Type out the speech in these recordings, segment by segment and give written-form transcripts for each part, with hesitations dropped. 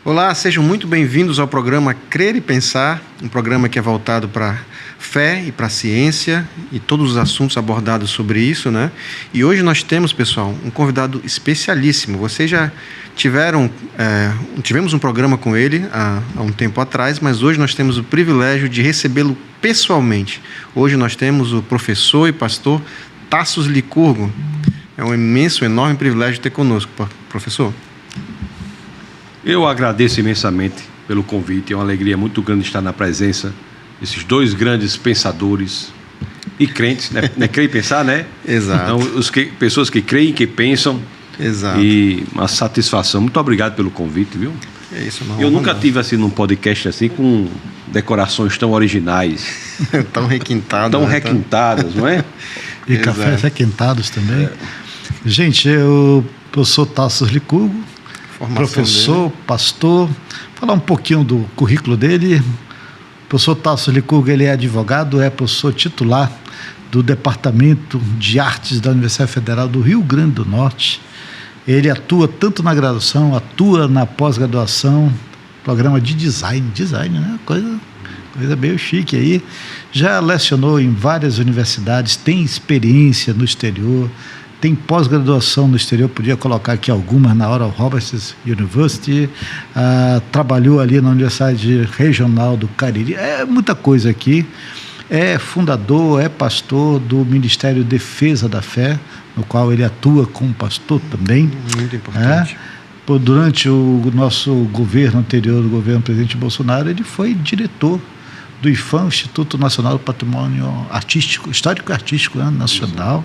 Olá, sejam muito bem-vindos ao programa Crer e Pensar, um programa que é voltado para fé e para ciência e todos os assuntos abordados sobre isso, né? E hoje nós temos, pessoal, um convidado especialíssimo. Vocês já tivemos um programa com ele há um tempo atrás, mas hoje nós temos o privilégio de recebê-lo pessoalmente. Hoje nós temos o professor e pastor Tassos Licurgo. É um imenso, enorme privilégio ter conosco, professor. Eu agradeço imensamente pelo convite, é uma alegria muito grande estar na presença desses dois grandes pensadores e crentes, né? Crer e pensar, né? Exato. Então, pessoas que creem, que pensam. Exato. E uma satisfação. Muito obrigado pelo convite, viu? É isso, eu nunca tive assim num podcast assim com decorações tão originais. Tão requintadas. Tão requintadas, não é? E cafés requintados também. Gente, eu sou Tassos Licurgo, professor, pastor. Falar um pouquinho do currículo dele. O professor Tassos Licurgo, ele é advogado, é professor titular do Departamento de Artes da Universidade Federal do Rio Grande do Norte. Ele atua tanto na graduação, atua na pós-graduação, programa de design, né? Coisa meio chique aí. Já lecionou em várias universidades, tem experiência no exterior, tem pós-graduação no exterior, podia colocar aqui algumas na Oral Roberts University, trabalhou ali na Universidade Regional do Cariri, muita coisa aqui. É fundador, é pastor do Ministério Defesa da Fé, no qual ele atua como pastor também. Muito importante. Durante o nosso governo anterior, do governo do presidente Bolsonaro, ele foi diretor do IFAM, Instituto Nacional do Patrimônio Artístico, Histórico e Artístico, né, Nacional.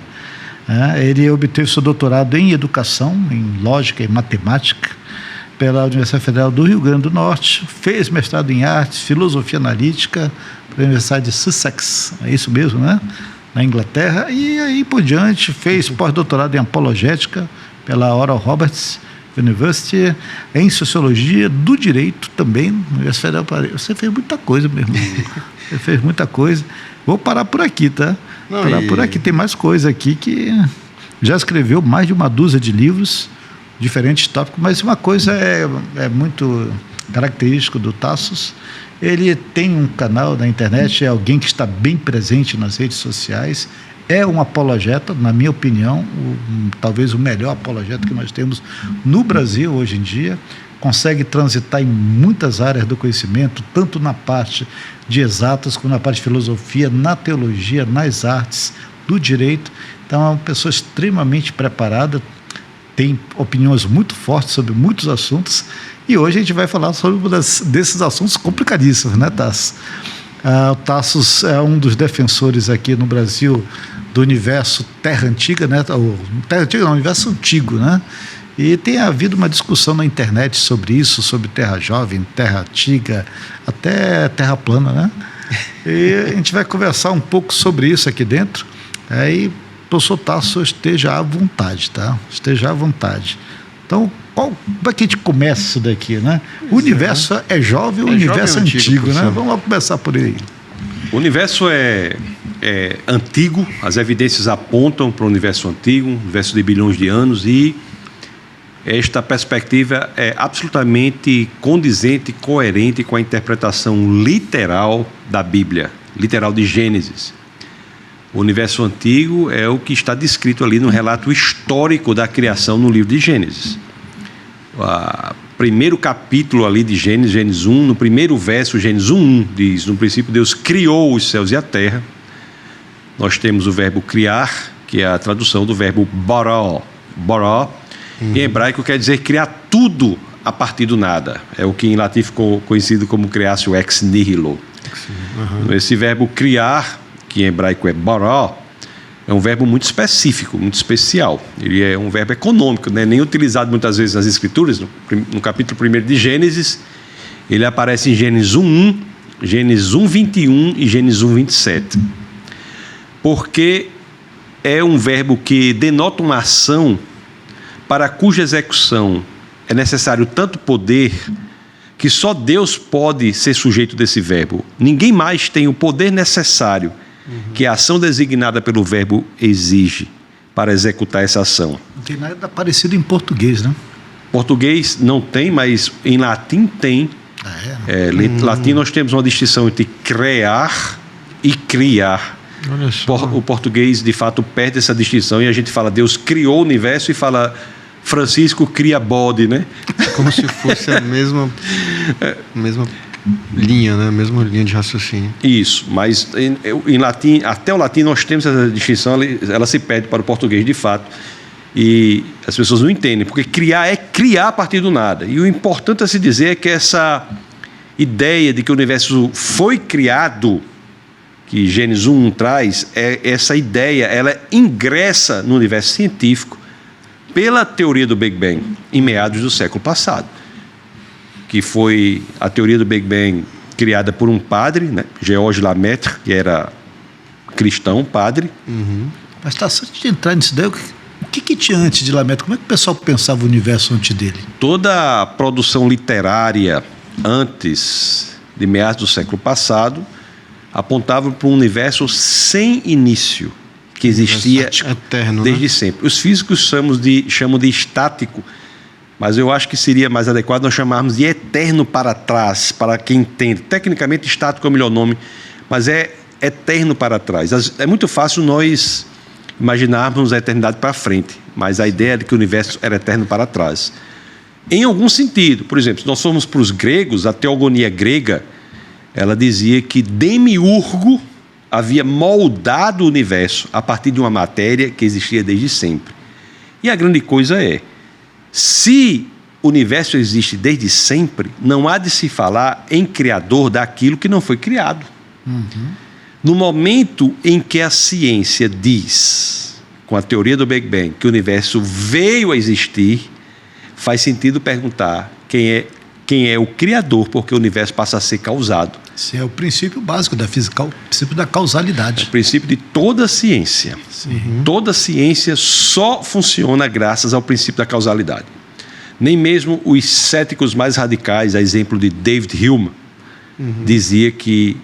Ele obteve seu doutorado em Educação, em Lógica e Matemática, pela Universidade Federal do Rio Grande do Norte, fez mestrado em Artes, Filosofia Analítica, pela Universidade de Sussex, é isso mesmo, né? Na Inglaterra, e aí por diante fez pós-doutorado em Apologética pela Oral Roberts University, em Sociologia do Direito também, na Universidade Federal do Paraná. Você fez muita coisa, meu irmão. Você fez muita coisa. Vou parar por aqui, tá? Por aqui, tem mais coisa aqui que já escreveu mais de uma dúzia de livros, diferentes tópicos, mas uma coisa é muito característico do Tassos. Ele tem um canal na internet, é alguém que está bem presente nas redes sociais, é um apologeta, na minha opinião, talvez o melhor apologeta que nós temos no Brasil hoje em dia. Consegue transitar em muitas áreas do conhecimento, tanto na parte de exatas, como na parte de filosofia, na teologia, nas artes, do direito. Então é uma pessoa extremamente preparada, tem opiniões muito fortes sobre muitos assuntos, e hoje a gente vai falar sobre um desses assuntos complicadíssimos, né, Tassos? O Tassos é um dos defensores aqui no Brasil do universo Terra Antiga, né? Terra Antiga não, universo antigo, né? E tem havido uma discussão na internet sobre isso, sobre Terra Jovem, Terra Antiga, até Terra Plana, né? E a gente vai conversar um pouco sobre isso aqui dentro. Aí, professor Tassos, esteja à vontade, tá? Esteja à vontade. Então, como é que a gente começa isso daqui, né? O universo é jovem ou o universo é antigo, né? Vamos lá começar por aí. O universo é antigo, as evidências apontam para o universo antigo, um universo de bilhões de anos, e esta perspectiva é absolutamente condizente e coerente com a interpretação literal da Bíblia, literal de Gênesis. O universo antigo é o que está descrito ali no relato histórico da criação no livro de Gênesis. O primeiro capítulo ali de Gênesis, Gênesis 1, no primeiro verso, Gênesis 1, diz: no princípio Deus criou os céus e a terra. Nós temos o verbo criar, que é a tradução do verbo bara. Em hebraico quer dizer criar tudo a partir do nada. É o que em latim ficou conhecido como criatio ex nihilo. Esse verbo criar, que em hebraico é bara, é um verbo muito específico, muito especial. Ele é um verbo econômico, né? Nem utilizado muitas vezes nas Escrituras. No capítulo 1 de Gênesis, ele aparece em Gênesis 1:1, Gênesis 1:21 e Gênesis 1:27. Porque é um verbo que denota uma ação para cuja execução é necessário tanto poder que só Deus pode ser sujeito desse verbo. Ninguém mais tem o poder necessário que a ação designada pelo verbo exige para executar essa ação. Não tem nada parecido em português, né? Português não tem, mas em latim tem. Latim nós temos uma distinção entre crear e criar. Olha só. O português, de fato, perde essa distinção e a gente fala Deus criou o universo e fala Francisco cria bode, né? Como se fosse a mesma linha, né? A mesma linha de raciocínio. Isso, mas em latim, até o latim nós temos essa distinção, ela se perde para o português de fato. E as pessoas não entendem, porque criar é criar a partir do nada. E o importante a se dizer é que essa ideia de que o universo foi criado, que Gênesis 1 traz, essa ideia, ela ingressa no universo científico pela teoria do Big Bang, em meados do século passado, que foi a teoria do Big Bang criada por um padre, né, Georges Lemaitre, que era cristão, padre. Mas antes de entrar nisso daí, o que tinha antes de Lemaitre? Como é que o pessoal pensava o universo antes dele? Toda a produção literária antes de meados do século passado apontava para um universo sem início, que existia eterno, desde né? sempre. Os físicos chamam de estático, mas eu acho que seria mais adequado nós chamarmos de eterno para trás, para quem entende. Tecnicamente, estático é o melhor nome, mas é eterno para trás. É muito fácil nós imaginarmos a eternidade para frente, mas a ideia de que o universo era eterno para trás. Em algum sentido, por exemplo, se nós formos para os gregos, a teogonia grega, ela dizia que Demiurgo havia moldado o universo a partir de uma matéria que existia desde sempre. E a grande coisa é, se o universo existe desde sempre, não há de se falar em criador daquilo que não foi criado. No momento em que a ciência diz, com a teoria do Big Bang, que o universo veio a existir, faz sentido perguntar quem é o criador, porque o universo passa a ser causado. Esse é o princípio básico da física, o princípio da causalidade. É o princípio de toda a ciência. Toda a ciência só funciona graças ao princípio da causalidade. Nem mesmo os céticos mais radicais, a exemplo de David Hume, dizia que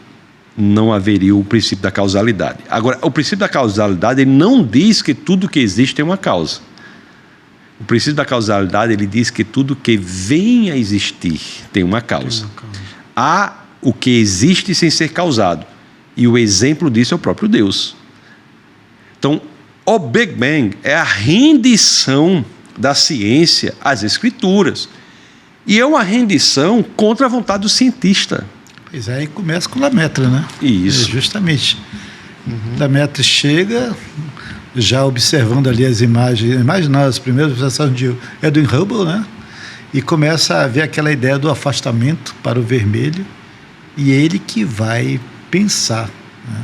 não haveria o princípio da causalidade. Agora, o princípio da causalidade ele não diz que tudo que existe tem uma causa. O princípio da causalidade ele diz que tudo que vem a existir tem uma causa. Há o que existe sem ser causado. E o exemplo disso é o próprio Deus. Então, o Big Bang é a rendição da ciência às escrituras. E é uma rendição contra a vontade do cientista. Pois é, aí começa com Lemaitre, né? Isso. Justamente. Lemaitre chega, já observando ali as imagens não, as primeiras observações de Edwin Hubble, né? E começa a ver aquela ideia do afastamento para o vermelho, e ele que vai pensar, né,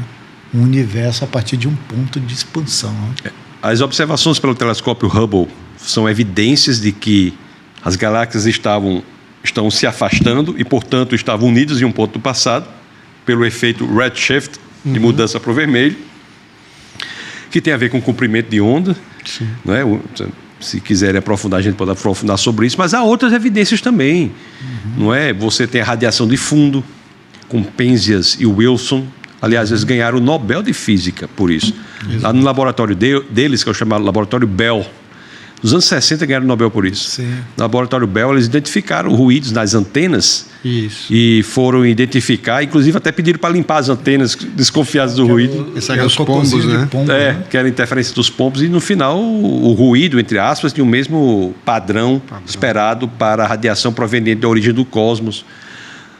um universo a partir de um ponto de expansão. Né? As observações pelo telescópio Hubble são evidências de que as galáxias estão se afastando e, portanto, estavam unidas em um ponto do passado, pelo efeito redshift, de mudança para o vermelho, que tem a ver com o comprimento de onda. Não é? Se quiserem aprofundar, a gente pode aprofundar sobre isso, mas há outras evidências também. Não é? Você tem a radiação de fundo, com Penzias e Wilson. Aliás, eles ganharam o Nobel de Física por isso. Lá no laboratório deles, que é o chamado Laboratório Bell, nos anos 60 ganharam o Nobel por isso. Sim. No Laboratório Bell, eles identificaram ruídos nas antenas. Isso. E foram identificar, inclusive até pediram para limpar as antenas desconfiadas do ruído. Esse é os pombos, né? Que era a interferência dos pombos. E no final, o ruído, entre aspas, tinha o mesmo padrão esperado para a radiação proveniente da origem do cosmos.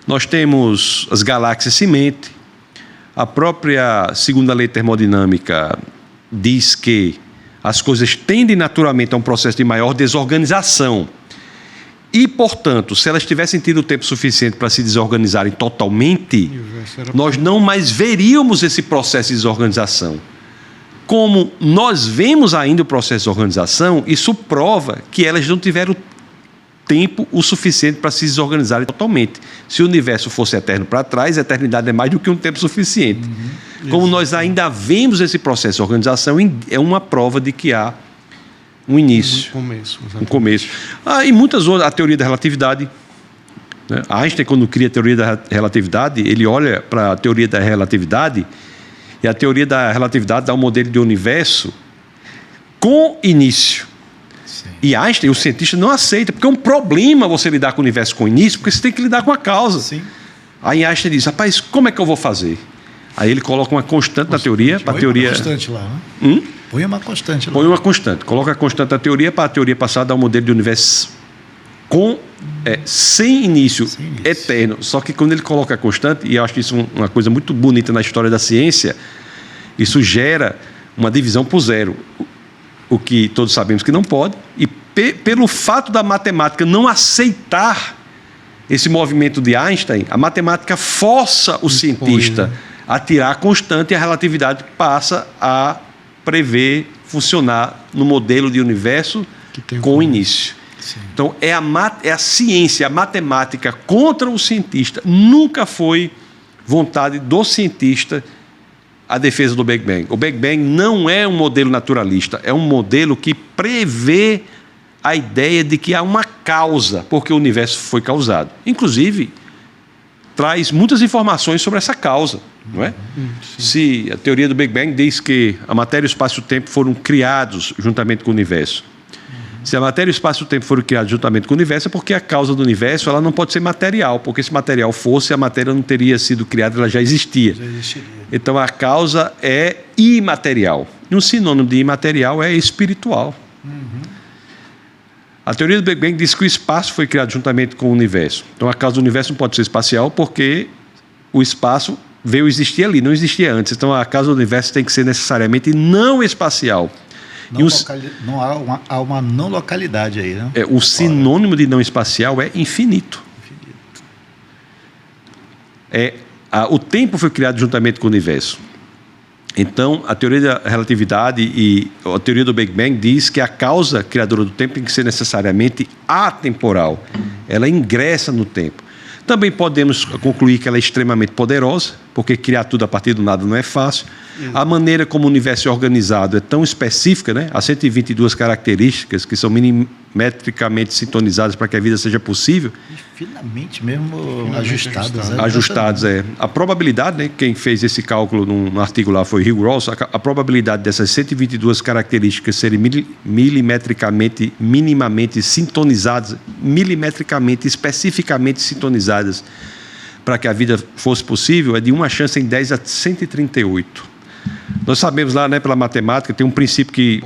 Nós temos as galáxias semente. A própria segunda lei termodinâmica diz que as coisas tendem naturalmente a um processo de maior desorganização. E, portanto, se elas tivessem tido tempo suficiente para se desorganizarem totalmente, nós não mais veríamos esse processo de desorganização. Como nós vemos ainda o processo de organização, isso prova que elas não tiveram tempo o suficiente para se desorganizarem totalmente. Se o universo fosse eterno para trás, a eternidade é mais do que um tempo suficiente. Como nós ainda vemos esse processo de organização, é uma prova de que há um início. Um começo. E muitas outras, a teoria da relatividade. Né? Einstein, quando cria a teoria da relatividade, ele olha para a teoria da relatividade, e a teoria da relatividade dá um modelo de universo com início. E Einstein, o cientista, não aceita, porque é um problema você lidar com o universo com o início, porque você tem que lidar com a causa. Sim. Aí Einstein diz, rapaz, como é que eu vou fazer? Aí ele coloca uma constante na teoria, para a teoria... Põe uma constante lá, né? Põe uma constante lá. Põe uma constante, coloca a constante na teoria para a teoria passar a dar um modelo de universo sem início, eterno. Só que quando ele coloca a constante, e eu acho isso uma coisa muito bonita na história da ciência, isso gera uma divisão por zero, o que todos sabemos que não pode, e pelo fato da matemática não aceitar esse movimento de Einstein, a matemática força o cientista a tirar a constante, e a relatividade passa a prever, funcionar no modelo de universo com o início. Sim. Então, é a ciência, a matemática contra o cientista. Nunca foi vontade do cientista a defesa do Big Bang. O Big Bang não é um modelo naturalista, é um modelo que prevê a ideia de que há uma causa porque o universo foi causado. Inclusive, traz muitas informações sobre essa causa, não é? Se a teoria do Big Bang diz que a matéria, o espaço e o tempo foram criados juntamente com o universo. Se a matéria, o espaço e o tempo foram criados juntamente com o universo, é porque a causa do universo ela não pode ser material, porque se material fosse, a matéria não teria sido criada, ela já existia. Então a causa é imaterial. E um sinônimo de imaterial é espiritual. A teoria do Big Bang diz que o espaço foi criado juntamente com o universo. Então a causa do universo não pode ser espacial, porque o espaço veio existir ali, não existia antes. Então a causa do universo tem que ser necessariamente não espacial. Há uma não localidade aí, né? O sinônimo de não espacial é infinito. O tempo foi criado juntamente com o universo. Então, a teoria da relatividade e a teoria do Big Bang diz que a causa criadora do tempo tem que ser necessariamente atemporal. Ela ingressa no tempo. Também podemos concluir que ela é extremamente poderosa, porque criar tudo a partir do nada não é fácil. A maneira como o universo é organizado é tão específica, né? Há 122 características que são milimetricamente sintonizadas para que a vida seja possível. E finamente mesmo ajustadas. Ajustados, A probabilidade, né? Quem fez esse cálculo num artigo lá foi Hugh Ross. A probabilidade dessas 122 características serem milimetricamente, minimamente sintonizadas, milimetricamente, especificamente sintonizadas para que a vida fosse possível, é de 1 chance em 10 a 138. Nós sabemos lá, né, pela matemática, tem um princípio que...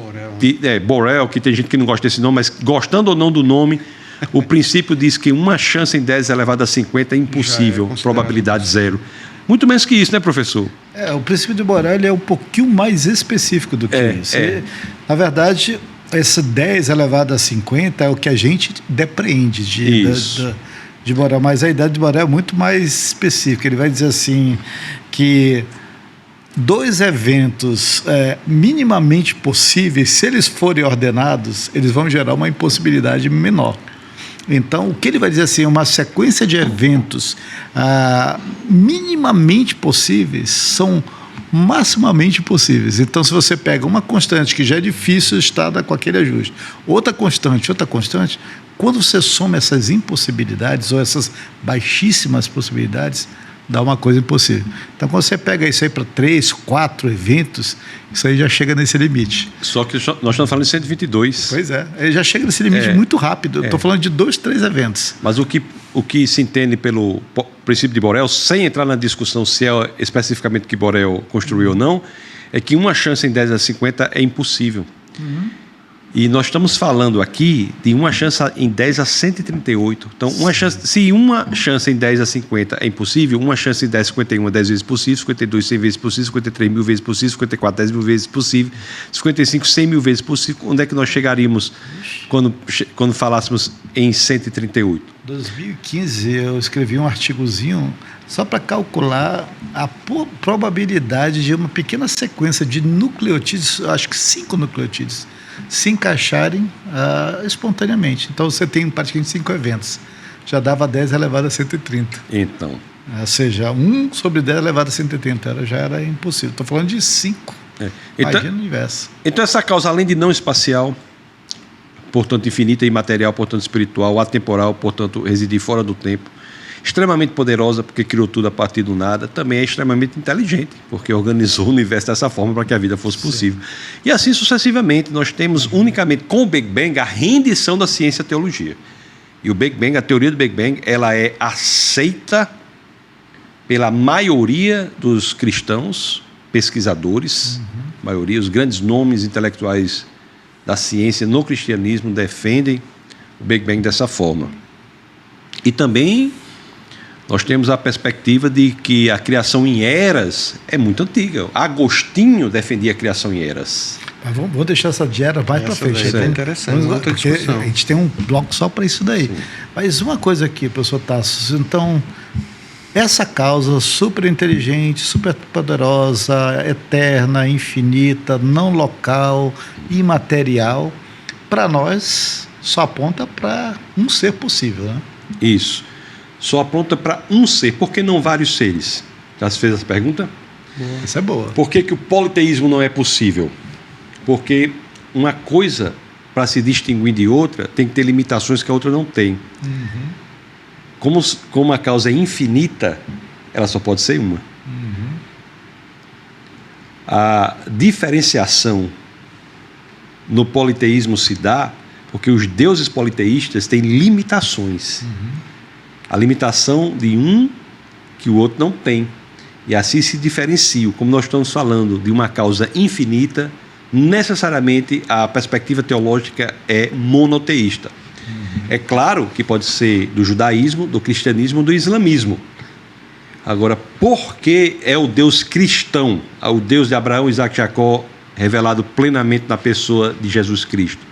Borel, que tem gente que não gosta desse nome, mas gostando ou não do nome, o princípio diz que 1 chance em 10 elevado a 50 é impossível, probabilidade zero. Muito menos que isso, né, professor? O princípio de Borel ele é um pouquinho mais específico do que isso. Na verdade, esse 10 elevado a 50 é o que a gente depreende de Borel, mas a ideia de Borel é muito mais específica. Ele vai dizer assim que 2 eventos minimamente possíveis, se eles forem ordenados, eles vão gerar uma impossibilidade menor. Então, o que ele vai dizer assim, uma sequência de eventos minimamente possíveis são maximamente possíveis. Então, se você pega uma constante que já é difícil estar com aquele ajuste, outra constante, quando você soma essas impossibilidades ou essas baixíssimas possibilidades, dá uma coisa impossível. Então, quando você pega isso aí para 3, 4 eventos, isso aí já chega nesse limite. Só que nós estamos falando de 122. Pois é, ele já chega nesse limite muito rápido. Estou falando de 2, 3 eventos. Mas o que se entende pelo princípio de Borel, sem entrar na discussão se é especificamente que Borel construiu ou não, é que 1 chance em 10 a 50 é impossível. E nós estamos falando aqui de 1 chance em 10 a 138. Então, se 1 chance em 10 a 50 é impossível, 1 chance em 10 a 51 é 10 vezes possível, 52 100 vezes possível, 53 mil vezes possível, 54 10 mil vezes possível, 55 100 mil vezes possível. Onde é que nós chegaríamos quando falássemos em 138? Em 2015, eu escrevi um artigozinho só para calcular a probabilidade de uma pequena sequência de nucleotídeos, acho que 5 nucleotídeos, se encaixarem espontaneamente. Então, você tem praticamente 5 eventos. Já dava 10 elevado a 130. Então. Ou seja, 1 sobre 10 elevado a 130 já era impossível. Estou falando de 5. Imagina o universo. Então, essa causa, além de não espacial, portanto infinita, imaterial, portanto espiritual, atemporal, portanto residir fora do tempo, extremamente poderosa, porque criou tudo a partir do nada, também é extremamente inteligente, porque organizou o universo dessa forma para que a vida fosse possível. E assim sucessivamente, nós temos unicamente com o Big Bang a rendição da ciência e teologia. E o Big Bang, a teoria do Big Bang, ela é aceita pela maioria dos cristãos, pesquisadores, maioria, os grandes nomes intelectuais da ciência no cristianismo defendem o Big Bang dessa forma. E também nós temos a perspectiva de que a criação em eras é muito antiga. Agostinho defendia a criação em eras. Mas vamos deixar essa de era mais para frente. É interessante, outra discussão. A gente tem um bloco só para isso daí. Sim. Mas uma coisa aqui, professor Tassos, então, essa causa super inteligente, super poderosa, eterna, infinita, não local, imaterial, para nós só aponta para um ser possível, né? Isso. Só aponta para um ser. Por que não vários seres? Já se fez essa pergunta? Boa. Essa é boa. Por que o politeísmo não é possível? Porque uma coisa, para se distinguir de outra, tem que ter limitações que a outra não tem. Como a causa é infinita, ela só pode ser uma. A diferenciação no politeísmo se dá porque os deuses politeístas têm limitações. A limitação de um que o outro não tem. E assim se diferenciam. Como nós estamos falando de uma causa infinita, necessariamente a perspectiva teológica é monoteísta. É claro que pode ser do judaísmo, do cristianismo, do islamismo. Agora, por que é o Deus cristão, o Deus de Abraão, Isaac e Jacó, revelado plenamente na pessoa de Jesus Cristo?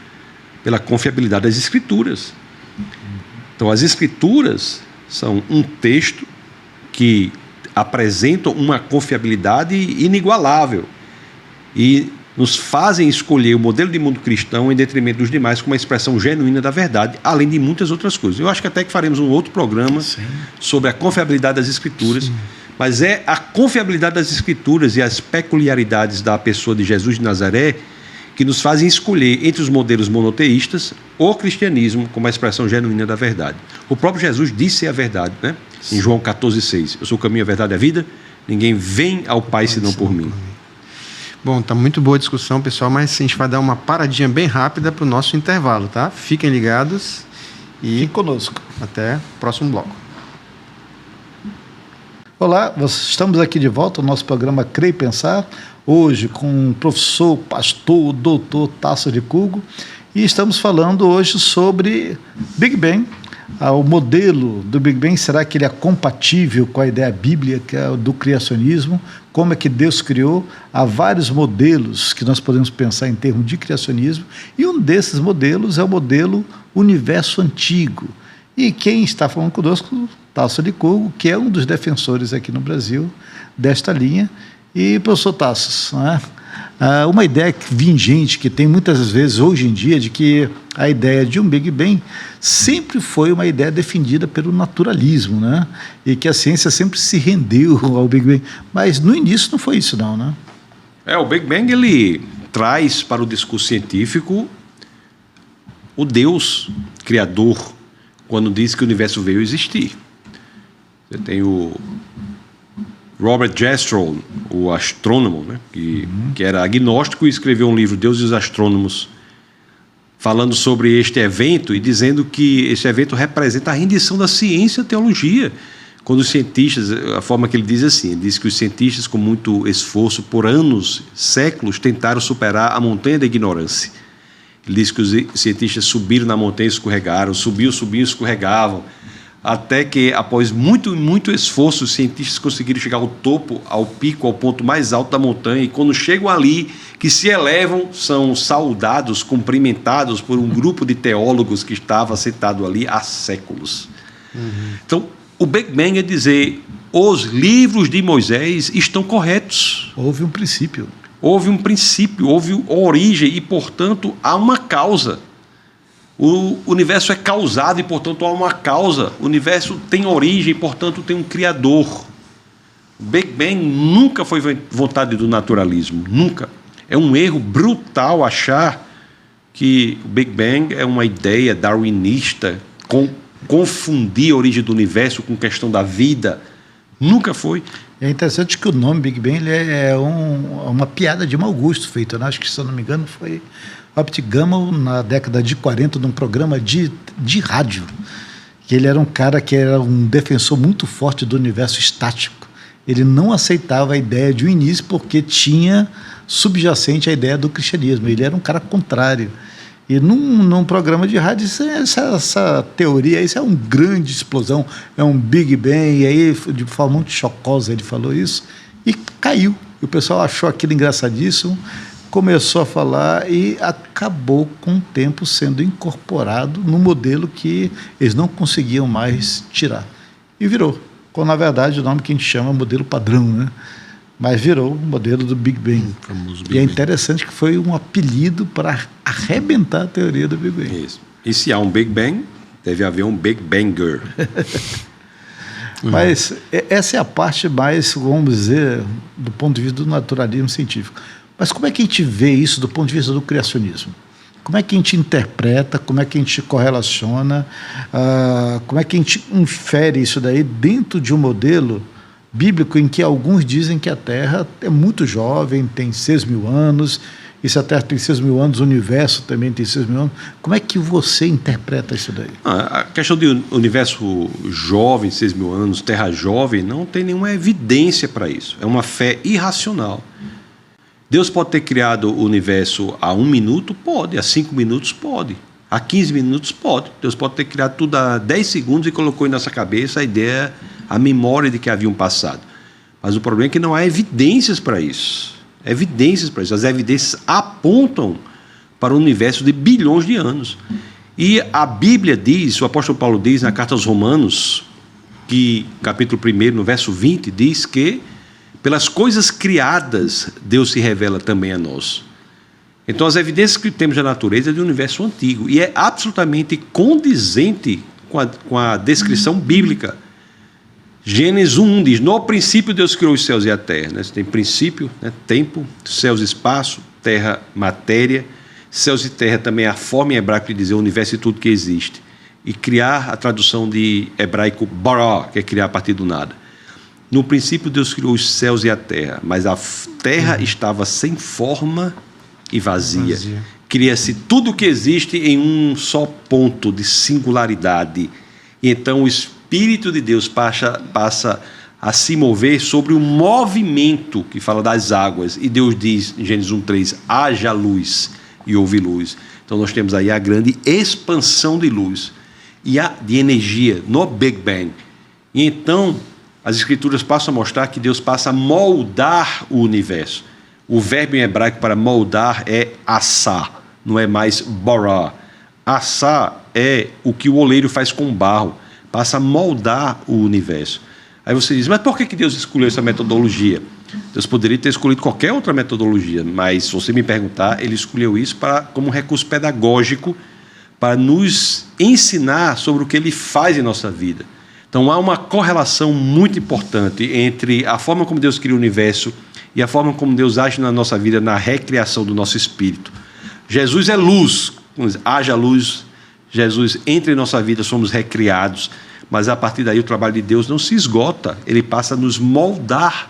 Pela confiabilidade das Escrituras. Então, as Escrituras são um texto que apresentam uma confiabilidade inigualável e nos fazem escolher o modelo de mundo cristão em detrimento dos demais como uma expressão genuína da verdade, além de muitas outras coisas. Eu acho que até que faremos um outro programa sobre a confiabilidade das Escrituras, mas é a confiabilidade das Escrituras e as peculiaridades da pessoa de Jesus de Nazaré que nos fazem escolher entre os modelos monoteístas o cristianismo como a expressão genuína da verdade. O próprio Jesus disse a verdade, né? Em João 14,6. Eu sou o caminho, a verdade e a vida, ninguém vem ao Pai senão por mim. Bom, tá muito boa a discussão, pessoal, mas a gente vai dar uma paradinha bem rápida para o nosso intervalo, tá? Fiquem ligados e fiquem conosco. Até o próximo bloco. Olá, estamos aqui de volta ao nosso programa Crer e Pensar, hoje com o professor, pastor, doutor Tassos Licurgo, e estamos falando hoje sobre Big Bang. O modelo do Big Bang, será que ele é compatível com a ideia bíblica do criacionismo? Como é que Deus criou? Há vários modelos que nós podemos pensar em termos de criacionismo, e um desses modelos é o modelo universo antigo. E quem está falando conosco, Tassos Licurgo, que é um dos defensores aqui no Brasil desta linha. E, professor Tassos, né? Uma ideia vingente que tem muitas vezes hoje em dia de que a ideia de um Big Bang sempre foi uma ideia defendida pelo naturalismo, né? E que a ciência sempre se rendeu ao Big Bang. Mas no início não foi isso não, né? O Big Bang ele traz para o discurso científico o Deus criador, quando diz que o universo veio existir. Você tem o Robert Jastrow, o astrônomo, né, que era agnóstico e escreveu um livro, Deus e os Astrônomos, falando sobre este evento e dizendo que esse evento representa a rendição da ciência e teologia. Quando os cientistas, a forma que ele diz assim, ele diz que os cientistas com muito esforço, por anos, séculos, tentaram superar a montanha da ignorância. Ele diz que os cientistas subiram na montanha e escorregaram, subiam, escorregavam, até que, após muito esforço, os cientistas conseguiram chegar ao topo, ao pico, ao ponto mais alto da montanha, e quando chegam ali, que se elevam, são saudados, cumprimentados por um grupo de teólogos que estava sentado ali há séculos. Então, o Big Bang é dizer, os livros de Moisés estão corretos. Houve um princípio. Houve um princípio, houve origem e, portanto, há uma causa. O universo é causado e, portanto, há uma causa. O universo tem origem e, portanto, tem um criador. O Big Bang nunca foi vontade do naturalismo, nunca. É um erro brutal achar que o Big Bang é uma ideia darwinista confundir a origem do universo com questão da vida. Nunca foi. É interessante que o nome Big Bang ele é uma piada de mau gosto feita, né? Acho que, se eu não me engano, foi Robert Gammel, na década de 40, num programa de rádio. Que ele era um cara que era um defensor muito forte do universo estático. Ele não aceitava a ideia de um início porque tinha subjacente a ideia do cristianismo. Ele era um cara contrário. E num programa de rádio, essa teoria, isso é uma grande explosão, é um Big Bang, e aí, de forma muito chocosa, ele falou isso, e caiu. E o pessoal achou aquilo engraçadíssimo, começou a falar e acabou, com o tempo, sendo incorporado no modelo que eles não conseguiam mais tirar. E virou, quando, na verdade, o nome que a gente chama modelo padrão, né? Mas virou o modelo do Big Bang. E é interessante que foi um apelido para arrebentar a teoria do Big Bang. Isso. E se há um Big Bang, deve haver um Big Banger. Mas essa é a parte mais, vamos dizer, do ponto de vista do naturalismo científico. Mas como é que a gente vê isso do ponto de vista do criacionismo? Como é que a gente interpreta, como é que a gente correlaciona, como é que a gente infere isso daí dentro de um modelo bíblico em que alguns dizem que a Terra é muito jovem, tem 6.000 anos, e se a Terra tem 6.000 anos, o universo também tem 6.000 anos. Como é que você interpreta isso daí? A questão de universo jovem, 6.000 anos, Terra jovem, não tem nenhuma evidência para isso. É uma fé irracional. Deus pode ter criado o universo há 1 minuto? Pode. Há 5 minutos? Pode. Há 15 minutos? Pode. Deus pode ter criado tudo há 10 segundos e colocou em nossa cabeça a ideia, a memória de que havia um passado. Mas o problema é que não há evidências para isso. Evidências para isso. As evidências apontam para um universo de bilhões de anos. E a Bíblia diz, o apóstolo Paulo diz na carta aos Romanos, que capítulo 1, no verso 20, diz que pelas coisas criadas Deus se revela também a nós. Então as evidências que temos da natureza é do universo antigo e é absolutamente condizente com a descrição bíblica. Gênesis 1 diz, no princípio Deus criou os céus e a terra. Né? Você tem princípio, né? Tempo, céus e espaço, terra, matéria. Céus e terra também é a forma em hebraico de dizer o universo e tudo que existe. E criar, a tradução de hebraico bara, que é criar a partir do nada. No princípio Deus criou os céus e a terra, mas a terra estava sem forma e vazia. Cria-se tudo o que existe em um só ponto de singularidade. E então o Espírito de Deus passa a se mover sobre o movimento que fala das águas. E Deus diz, em Gênesis 1:3, haja luz e houve luz. Então nós temos aí a grande expansão de luz e de energia no Big Bang. E então as Escrituras passam a mostrar que Deus passa a moldar o universo. O verbo em hebraico para moldar é assá, não é mais borá. Assá é o que o oleiro faz com barro, passa a moldar o universo. Aí você diz, mas por que Deus escolheu essa metodologia? Deus poderia ter escolhido qualquer outra metodologia, mas se você me perguntar, ele escolheu isso como um recurso pedagógico para nos ensinar sobre o que ele faz em nossa vida. Então há uma correlação muito importante entre a forma como Deus cria o universo e a forma como Deus age na nossa vida, na recriação do nosso espírito. Jesus é luz, haja luz, Jesus entra em nossa vida, somos recriados, mas a partir daí o trabalho de Deus não se esgota, ele passa a nos moldar,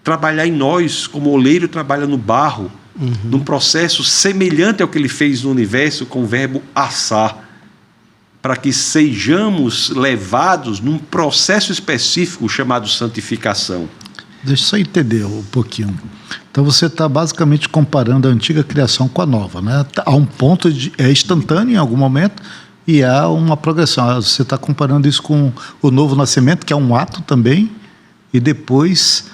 trabalhar em nós, como o oleiro trabalha no barro, num processo semelhante ao que ele fez no universo com o verbo assar, para que sejamos levados num processo específico chamado santificação. Deixa eu só entender um pouquinho. Então você está basicamente comparando a antiga criação com a nova, né? Há um ponto é instantâneo em algum momento e há uma progressão. Você está comparando isso com o novo nascimento, que é um ato também, e depois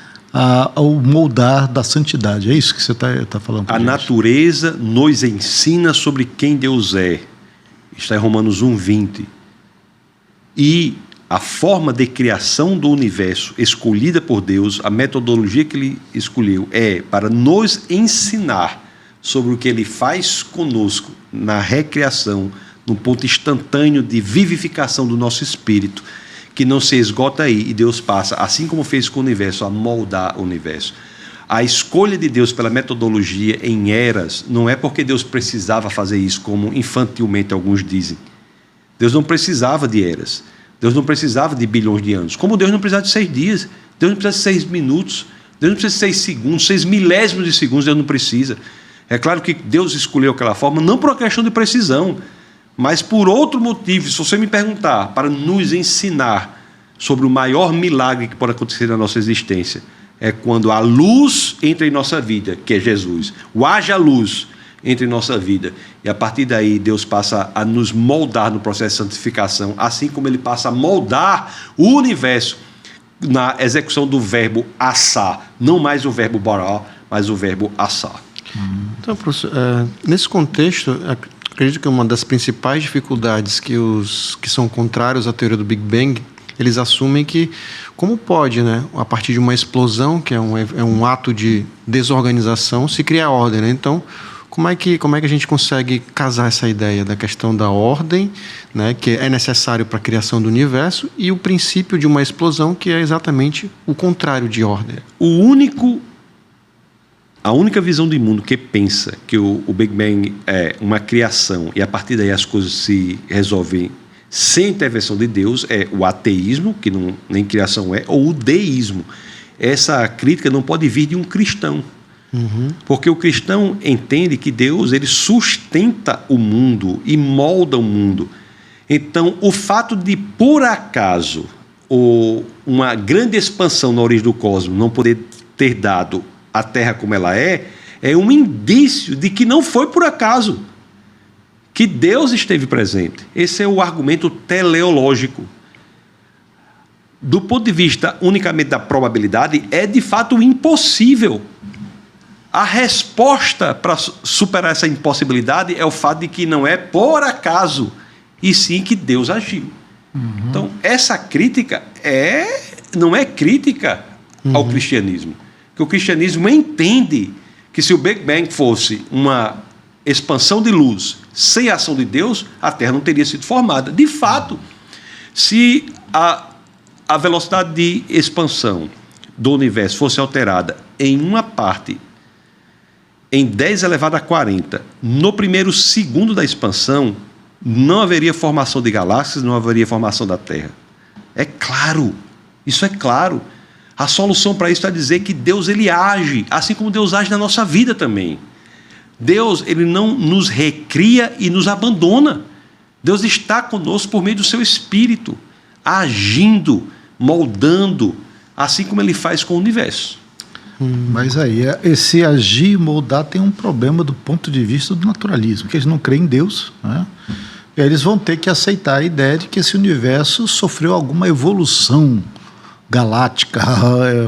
o moldar da santidade. É isso que você está falando? A natureza nos ensina sobre quem Deus é. Está em Romanos 1:20. E a forma de criação do universo escolhida por Deus, a metodologia que ele escolheu é para nos ensinar sobre o que ele faz conosco na recriação, num ponto instantâneo de vivificação do nosso espírito, que não se esgota aí, e Deus passa, assim como fez com o universo, a moldar o universo. A escolha de Deus pela metodologia em eras não é porque Deus precisava fazer isso, como infantilmente alguns dizem. Deus não precisava de eras. Deus não precisava de bilhões de anos. Como Deus não precisava de 6 dias. Deus não precisa de 6 minutos. Deus não precisa de 6 segundos, 6 milésimos de segundos. Deus não precisa. É claro que Deus escolheu aquela forma, não por uma questão de precisão, mas por outro motivo. Se você me perguntar, para nos ensinar sobre o maior milagre que pode acontecer na nossa existência, é quando a luz entra em nossa vida, que é Jesus. O haja luz entra em nossa vida. E a partir daí Deus passa a nos moldar no processo de santificação, assim como Ele passa a moldar o universo na execução do verbo assar. Não mais o verbo borá, mas o verbo assar. Então, professor, nesse contexto, acredito que uma das principais dificuldades que são contrários à teoria do Big Bang, eles assumem que, como pode, né, a partir de uma explosão, que é um ato de desorganização, se cria ordem, né? Então, como é que a gente consegue casar essa ideia da questão da ordem, né, que é necessário para a criação do universo, e o princípio de uma explosão, que é exatamente o contrário de ordem? A única visão do mundo que pensa que o Big Bang é uma criação e a partir daí as coisas se resolvem sem intervenção de Deus é o ateísmo, que nem criação é, ou o deísmo. Essa crítica não pode vir de um cristão. Porque o cristão entende que Deus ele sustenta o mundo e molda o mundo. Então, o fato de, por acaso, uma grande expansão na origem do cosmos não poder ter dado a Terra como ela é um indício de que não foi por acaso, que Deus esteve presente. Esse é o argumento teleológico. Do ponto de vista unicamente da probabilidade, é de fato impossível. A resposta para superar essa impossibilidade é o fato de que não é por acaso, e sim que Deus agiu. Então, essa crítica não é crítica ao cristianismo. Que o cristianismo entende que se o Big Bang fosse uma expansão de luz sem a ação de Deus, a Terra não teria sido formada. De fato, se a velocidade de expansão do universo fosse alterada em uma parte em 10 elevado a 40, no primeiro segundo da expansão, não haveria formação de galáxias, não haveria formação da Terra. É claro, isso é claro. A solução para isso é dizer que Deus ele age, assim como Deus age na nossa vida também. Deus ele não nos recria e nos abandona. Deus está conosco por meio do seu Espírito, agindo, moldando, assim como ele faz com o universo. Mas aí, esse agir e moldar tem um problema do ponto de vista do naturalismo, que eles não creem em Deus, né? E aí eles vão ter que aceitar a ideia de que esse universo sofreu alguma evolução galáctica,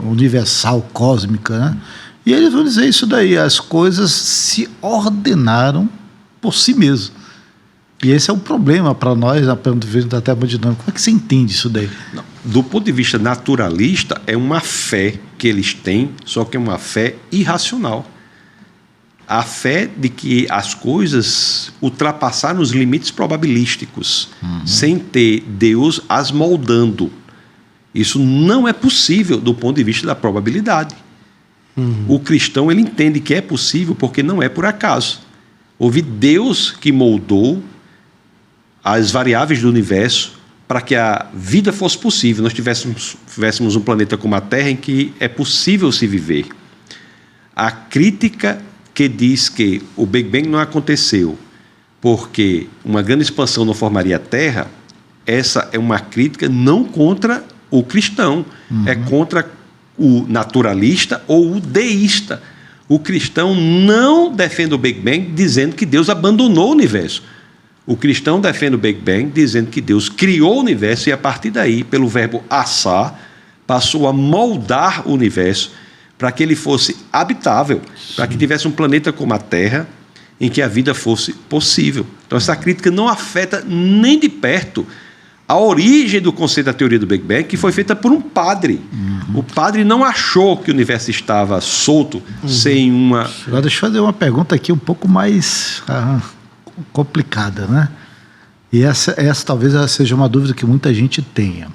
universal, cósmica, né? E eles vão dizer isso daí, as coisas se ordenaram por si mesmas. E esse é o problema para nós, na pergunta da termodinâmica. Como é que você entende isso daí? Não. Do ponto de vista naturalista, é uma fé que eles têm, só que é uma fé irracional. A fé de que as coisas ultrapassaram os limites probabilísticos, sem ter Deus as moldando. Isso não é possível do ponto de vista da probabilidade. O cristão ele entende que é possível porque não é por acaso. Houve Deus que moldou as variáveis do universo para que a vida fosse possível, nós tivéssemos um planeta como a Terra em que é possível se viver. A crítica que diz que o Big Bang não aconteceu porque uma grande expansão não formaria a Terra, essa é uma crítica não contra o cristão, é contra o naturalista ou o deísta. O cristão não defende o Big Bang dizendo que Deus abandonou o universo. O cristão defende o Big Bang dizendo que Deus criou o universo e a partir daí, pelo verbo assar, passou a moldar o universo para que ele fosse habitável, para que tivesse um planeta como a Terra em que a vida fosse possível. Então essa crítica não afeta nem de perto a origem do conceito da teoria do Big Bang, que foi feita por um padre. O padre não achou que o universo estava solto, sem uma... Agora deixa eu fazer uma pergunta aqui um pouco mais complicada, né? E essa talvez seja uma dúvida que muita gente tenha.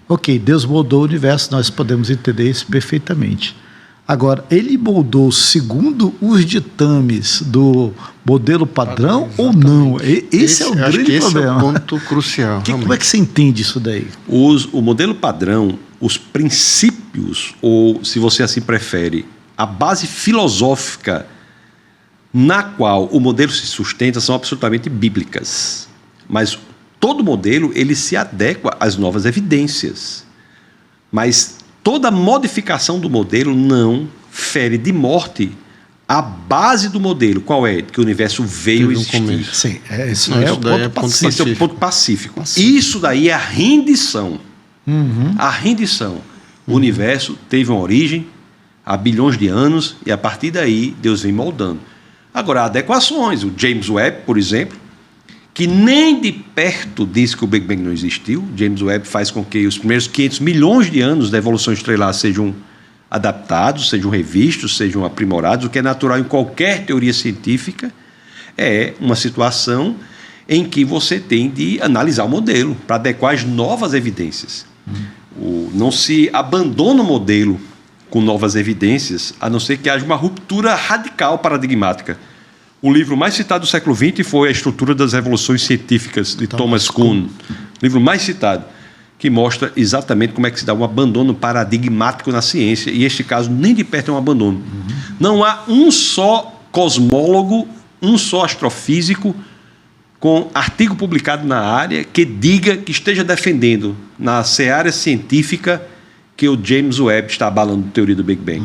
Ok, Deus moldou o universo, nós podemos entender isso perfeitamente. Agora, ele moldou segundo os ditames do modelo padrão ou não? Esse é o acho grande que esse problema. é o ponto crucial. Como é que você entende isso daí? O modelo padrão, os princípios, ou se você assim prefere, a base filosófica na qual o modelo se sustenta são absolutamente bíblicas. Mas todo modelo ele se adequa às novas evidências. Mas toda modificação do modelo não fere de morte a base do modelo. Qual é? Que o universo veio existir. Sim, isso Não, é isso o daí ponto é ponto pacífico. Esse é o ponto pacífico. Isso daí é a rendição. A rendição. O universo teve uma origem há bilhões de anos e a partir daí Deus vem moldando. Agora, há adequações. O James Webb, por exemplo, que nem de perto diz que o Big Bang não existiu. James Webb faz com que os primeiros 500 milhões de anos da evolução estelar sejam adaptados, sejam revistos, sejam aprimorados, o que é natural em qualquer teoria científica. É uma situação em que você tem de analisar o modelo para adequar as novas evidências. Não se abandona o modelo com novas evidências, a não ser que haja uma ruptura radical paradigmática. O livro mais citado do século XX foi A Estrutura das Revoluções Científicas, de Thomas Kuhn. Livro mais citado, que mostra exatamente como é que se dá um abandono paradigmático na ciência, e este caso nem de perto é um abandono. Não há um só cosmólogo, um só astrofísico com artigo publicado na área que diga, que esteja defendendo na seara científica que o James Webb está abalando a teoria do Big Bang.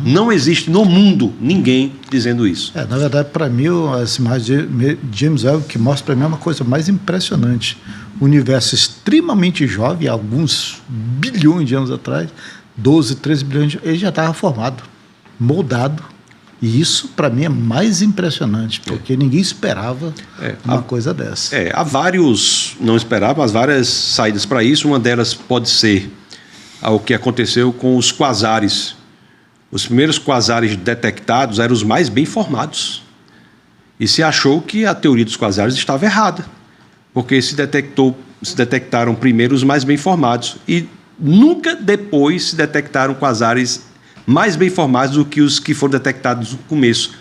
Não existe no mundo ninguém dizendo isso. Na verdade, para mim, as imagens de James Webb, que mostra para mim, é uma coisa mais impressionante. O universo extremamente jovem, há alguns bilhões de anos atrás, 12, 13 bilhões de anos, ele já estava formado, moldado. E isso, para mim, é mais impressionante, porque ninguém esperava uma coisa dessa. Há vários, não esperavam, mas várias saídas para isso. Uma delas pode ser ao que aconteceu com os quasares. Os primeiros quasares detectados eram os mais bem formados. E se achou que a teoria dos quasares estava errada, porque se detectaram primeiro os mais bem formados e nunca depois se detectaram quasares mais bem formados do que os que foram detectados no começo.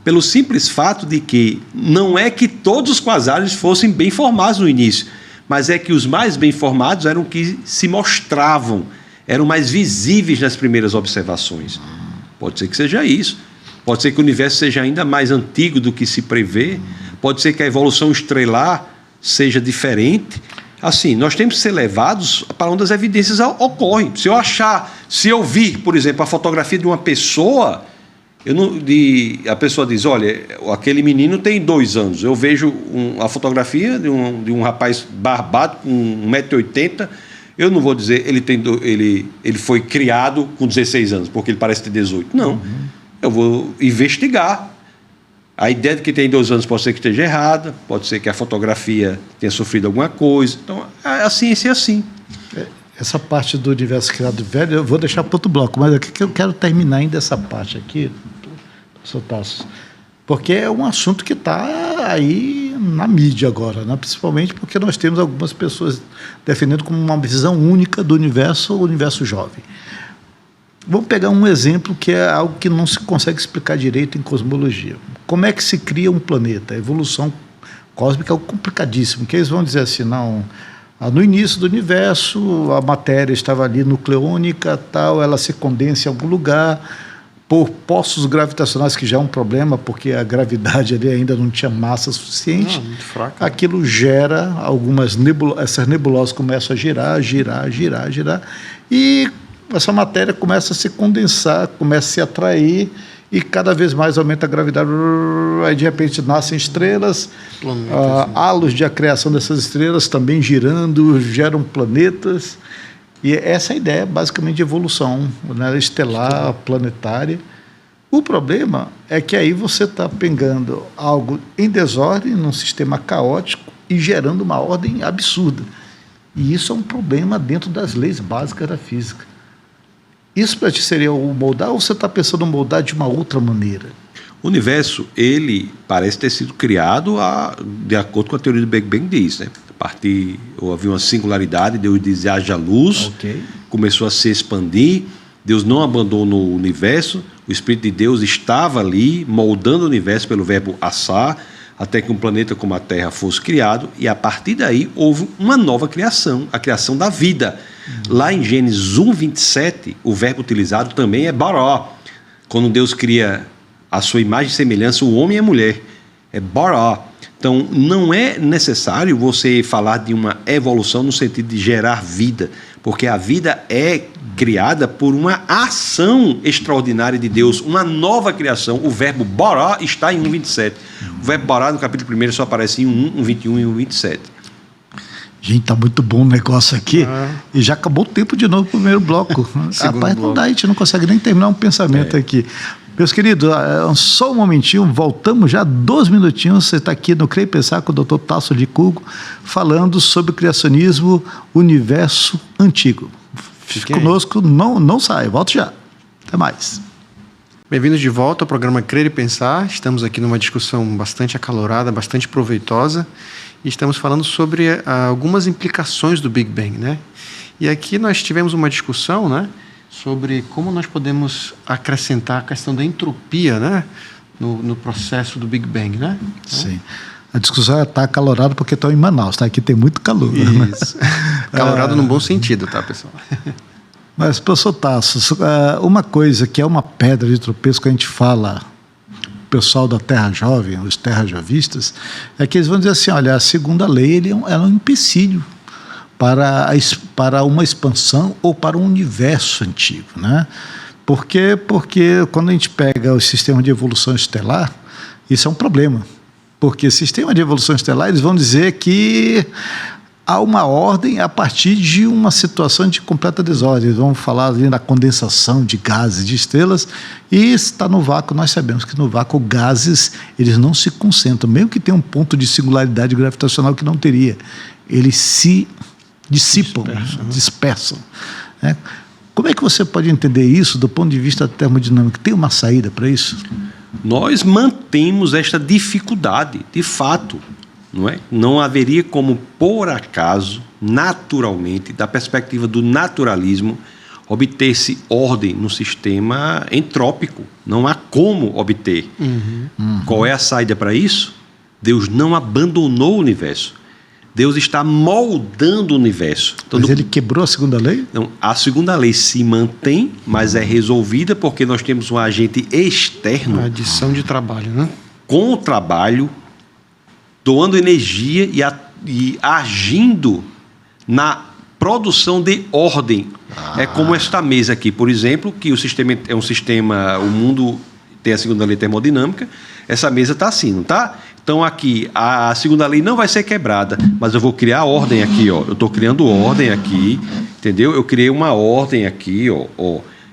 Pelo simples fato de que não é que todos os quasares fossem bem formados no início, mas é que os mais bem formados eram que se mostravam, eram mais visíveis nas primeiras observações. Pode ser que seja isso. Pode ser que o universo seja ainda mais antigo do que se prevê. Pode ser que a evolução estrelar seja diferente. Assim, nós temos que ser levados para onde as evidências ocorrem. Se eu vir, por exemplo, a fotografia de uma pessoa, a pessoa diz, olha, aquele menino tem 2 anos. Eu vejo a fotografia de um rapaz barbado com 1,80 m. Eu não vou dizer ele foi criado com 16 anos, porque ele parece ter 18. Não. Eu vou investigar. A ideia de que tem 2 anos pode ser que esteja errada, pode ser que a fotografia tenha sofrido alguma coisa. Então, a ciência é assim. Essa parte do universo criado velho, eu vou deixar para outro bloco, mas aqui que eu quero terminar ainda essa parte aqui, professor Tassos, porque é um assunto que está aí na mídia agora, né? Principalmente porque nós temos algumas pessoas defendendo como uma visão única do universo, o universo jovem. Vamos pegar um exemplo que é algo que não se consegue explicar direito em cosmologia. Como é que se cria um planeta? A evolução cósmica é algo complicadíssimo, que eles vão dizer assim, não, no início do universo a matéria estava ali nucleônica, tal, ela se condensa em algum lugar, por postos gravitacionais, que já é um problema, porque a gravidade ali ainda não tinha massa suficiente, muito fraca. Aquilo gera algumas essas nebulosas começam a girar, e essa matéria começa a se condensar, começa a se atrair e cada vez mais aumenta a gravidade. Aí, de repente, nascem estrelas, halos de criação dessas estrelas também girando, geram planetas. E essa é a ideia, basicamente, de evolução, né, estelar, planetária. O problema é que aí você está pegando algo em desordem, num sistema caótico, e gerando uma ordem absurda. E isso é um problema dentro das leis básicas da física. Isso para ti seria o moldar, ou você está pensando em moldar de uma outra maneira? O universo, ele parece ter sido criado de acordo com a teoria do Big Bang diz, né? Havia uma singularidade, Deus diz, haja luz, começou a se expandir, Deus não abandonou o universo, o Espírito de Deus estava ali, moldando o universo pelo verbo assar, até que um planeta como a Terra fosse criado, e a partir daí houve uma nova criação, a criação da vida. Lá em Gênesis 1:27, o verbo utilizado também é bará. Quando Deus cria a sua imagem e semelhança, o homem e a mulher, é bará. Então, não é necessário você falar de uma evolução no sentido de gerar vida, porque a vida é criada por uma ação extraordinária de Deus, uma nova criação. O verbo bará está em 1:27. O verbo bará no capítulo 1 só aparece em 1:21 e 1:27. Gente, tá muito bom o negócio aqui. E já acabou o tempo de novo pro primeiro bloco. Rapaz, não dá, a gente não consegue nem terminar um pensamento aqui. Meus queridos, só um momentinho, voltamos já 2 minutinhos. Você está aqui no Crer e Pensar com o Dr. Tasso Licurgo, falando sobre o criacionismo, universo antigo. Fique conosco, não saia, volto já. Até mais. Bem-vindos de volta ao programa Crer e Pensar. Estamos aqui numa discussão bastante acalorada, bastante proveitosa, e estamos falando sobre algumas implicações do Big Bang, né? E aqui nós tivemos uma discussão, né, sobre como nós podemos acrescentar a questão da entropia, né, no processo do Big Bang, né? Sim. A discussão está acalorada porque estou em Manaus, tá? Aqui tem muito calor. Isso. Acalorado no bom sentido, tá, pessoal? Mas, professor Tasso, uma coisa que é uma pedra de tropeço que a gente fala, o pessoal da Terra Jovem, os terrajovistas, é que eles vão dizer assim, olha, a segunda lei ela é um empecilho para uma expansão ou para um universo antigo, né? Por quê? Porque quando a gente pega o sistema de evolução estelar, isso é um problema. Porque sistema de evolução estelar, eles vão dizer que há uma ordem a partir de uma situação de completa desordem. Eles vão falar ali da condensação de gases, de estrelas, e está no vácuo. Nós sabemos que no vácuo gases eles não se concentram, mesmo que tenha um ponto de singularidade gravitacional que não teria. Eles se dispersam. Né? Como é que você pode entender isso do ponto de vista termodinâmico? Tem uma saída para isso? Nós mantemos esta dificuldade, de fato. Não é? Não haveria como, por acaso, naturalmente, da perspectiva do naturalismo, obter-se ordem no sistema entrópico. Não há como obter. Qual é a saída para isso? Deus não abandonou o universo. Deus está moldando o universo. Então, mas ele quebrou a segunda lei? Não, a segunda lei se mantém, mas é resolvida porque nós temos um agente externo. A adição de trabalho, né? Com o trabalho, doando energia e agindo na produção de ordem. É como esta mesa aqui, por exemplo, que o sistema é um sistema, o mundo tem a segunda lei termodinâmica, essa mesa está assim, não está? Então aqui, a segunda lei não vai ser quebrada, mas eu vou criar ordem aqui, ó. Eu estou criando ordem aqui, entendeu? Eu criei uma ordem aqui, ó.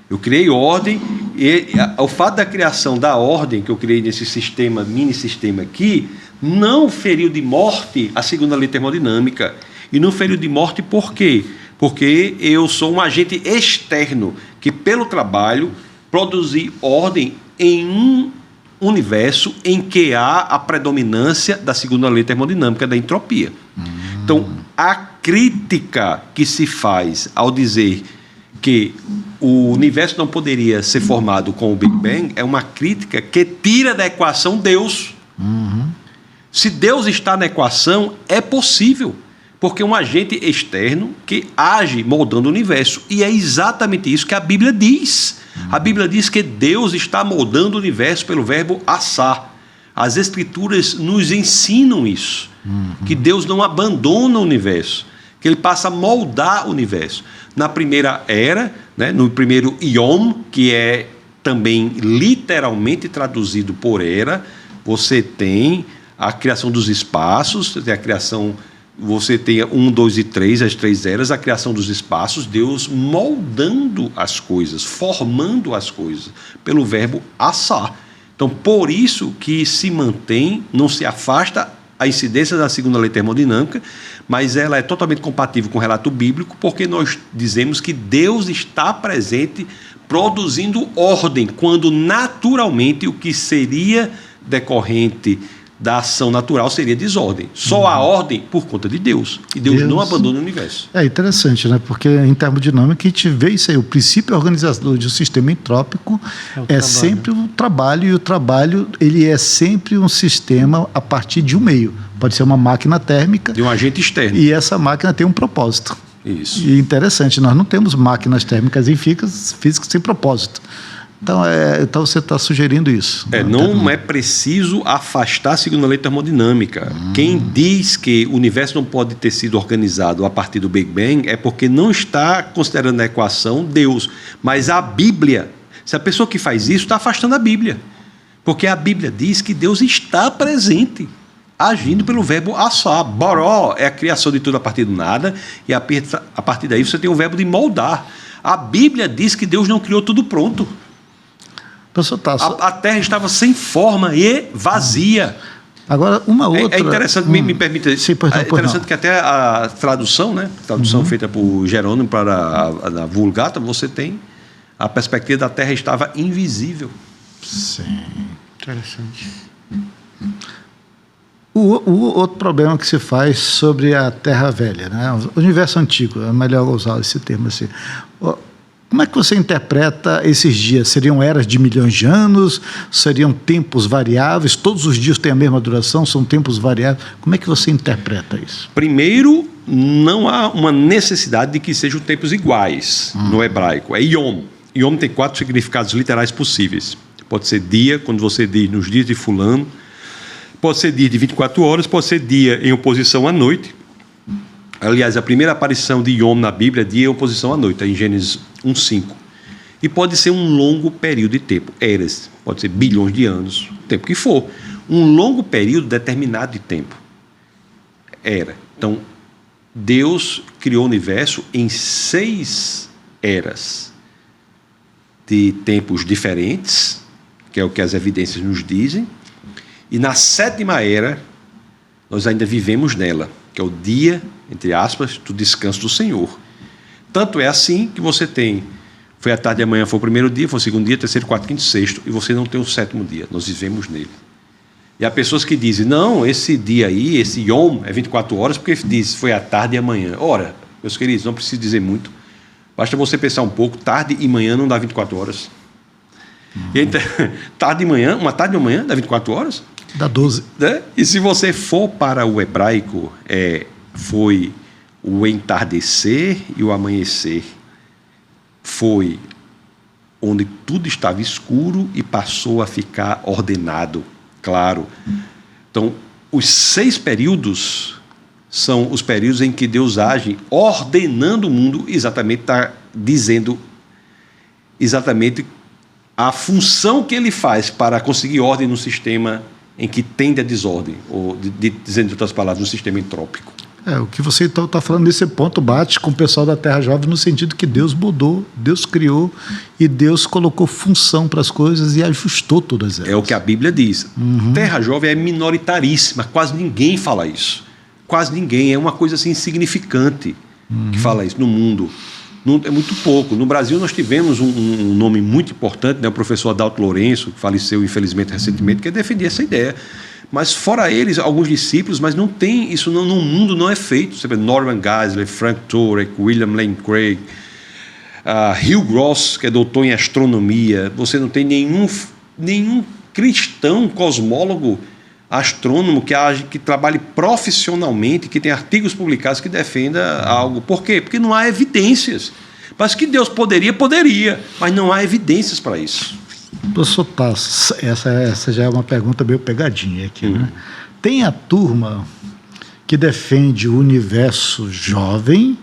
Eu criei ordem, e o fato da criação da ordem que eu criei nesse sistema, mini sistema aqui, não feriu de morte a segunda lei termodinâmica. E não feriu de morte por quê? Porque eu sou um agente externo que, pelo trabalho, produzi ordem em um universo em que há a predominância da segunda lei termodinâmica da entropia. Então, a crítica que se faz ao dizer que o universo não poderia ser formado com o Big Bang é uma crítica que tira da equação Deus. Se Deus está na equação, é possível, porque é um agente externo que age moldando o universo. E é exatamente isso que a Bíblia diz. A Bíblia diz que Deus está moldando o universo pelo verbo assar. As Escrituras nos ensinam isso, que Deus não abandona o universo, que Ele passa a moldar o universo. Na primeira era, né, no primeiro Yom, que é também literalmente traduzido por era, você tem a criação dos espaços, a criação, você tem 1, 2 e 3, as 3 eras, a criação dos espaços, Deus moldando as coisas, formando as coisas, pelo verbo assar. Então, por isso que se mantém, não se afasta a incidência da segunda lei termodinâmica, mas ela é totalmente compatível com o relato bíblico, porque nós dizemos que Deus está presente produzindo ordem, quando naturalmente o que seria decorrente da ação natural seria desordem. Só há ordem por conta de Deus. E Deus não abandona o universo. É interessante, né? Porque em termodinâmica a gente vê isso aí. O princípio organizador de um sistema entrópico é sempre o trabalho, e o trabalho ele é sempre um sistema a partir de um meio. Pode ser uma máquina térmica. De um agente externo. E essa máquina tem um propósito. Isso. E interessante, nós não temos máquinas térmicas e físicas sem propósito. Então você está sugerindo isso. Não é preciso afastar segundo a lei termodinâmica. Quem diz que o universo não pode ter sido organizado a partir do Big Bang é porque não está considerando a equação Deus. Mas a Bíblia, se a pessoa que faz isso está afastando a Bíblia. Porque a Bíblia diz que Deus está presente, agindo pelo verbo assá. Boró é a criação de tudo a partir do nada, e a partir daí você tem o verbo de moldar. A Bíblia diz que Deus não criou tudo pronto. A terra estava sem forma e vazia. Agora, uma outra... É interessante, me permita... Sim, pois não, é interessante que até a tradução, né? Tradução feita por Jerônimo para a Vulgata, você tem a perspectiva da terra estava invisível. Sim. Interessante. O outro problema que se faz sobre a Terra Velha, né? O universo antigo, é melhor usar esse termo assim. Como é que você interpreta esses dias? Seriam eras de milhões de anos? Seriam tempos variáveis? Todos os dias têm a mesma duração? São tempos variáveis? Como é que você interpreta isso? Primeiro, não há uma necessidade de que sejam tempos iguais no hebraico. É Yom. Yom tem 4 significados literais possíveis. Pode ser dia, quando você diz nos dias de fulano. Pode ser dia de 24 horas, pode ser dia em oposição à noite. Aliás, a primeira aparição de Yom na Bíblia é dia em oposição à noite, em Gênesis 1:5. E pode ser um longo período de tempo, eras, pode ser bilhões de anos, o tempo que for. Um longo período determinado de tempo. Era. Então, Deus criou o universo em 6 eras de tempos diferentes, que é o que as evidências nos dizem. E na 7ª era, nós ainda vivemos nela, que é o dia, entre aspas, do descanso do Senhor. Tanto é assim que você tem, foi a tarde e amanhã, foi o primeiro dia, foi o segundo dia, terceiro, quarto, quinto, sexto, e você não tem o 7º dia, nós vivemos nele. E há pessoas que dizem, não, esse dia aí, esse Yom, é 24 horas, porque diz, foi a tarde e amanhã. Ora, meus queridos, não preciso dizer muito, basta você pensar um pouco, tarde e manhã não dá 24 horas. E então, tarde e manhã, uma tarde e manhã dá 24 horas? Dá 12. Né? E se você for para o hebraico, foi o entardecer e o amanhecer. Foi onde tudo estava escuro e passou a ficar ordenado, claro. Então, os 6 períodos são os períodos em que Deus age ordenando o mundo, exatamente está dizendo exatamente a função que ele faz para conseguir ordem no sistema em que tende a desordem, ou, dizendo de outras palavras, no sistema entrópico. O que você então está falando nesse ponto bate com o pessoal da Terra Jovem no sentido que Deus mudou, Deus criou e Deus colocou função para as coisas e ajustou todas elas. É o que a Bíblia diz. Terra Jovem é minoritaríssima, quase ninguém fala isso. Quase ninguém, é uma coisa assim insignificante que fala isso no mundo. É muito pouco. No Brasil nós tivemos um nome muito importante, né, o professor Adalto Lourenço, que faleceu infelizmente recentemente, que defendia essa ideia. Mas fora eles, alguns discípulos, mas não tem isso, no mundo não é feito. Você vê Norman Geisler, Frank Turek, William Lane Craig, Hugh Ross, que é doutor em astronomia. Você não tem nenhum cristão cosmólogo astrônomo que trabalhe profissionalmente, que tem artigos publicados que defenda algo. Por quê? Porque não há evidências. Mas que Deus poderia, mas não há evidências para isso. Professor Tasso, essa já é uma pergunta meio pegadinha aqui, né? Tem a turma que defende o universo jovem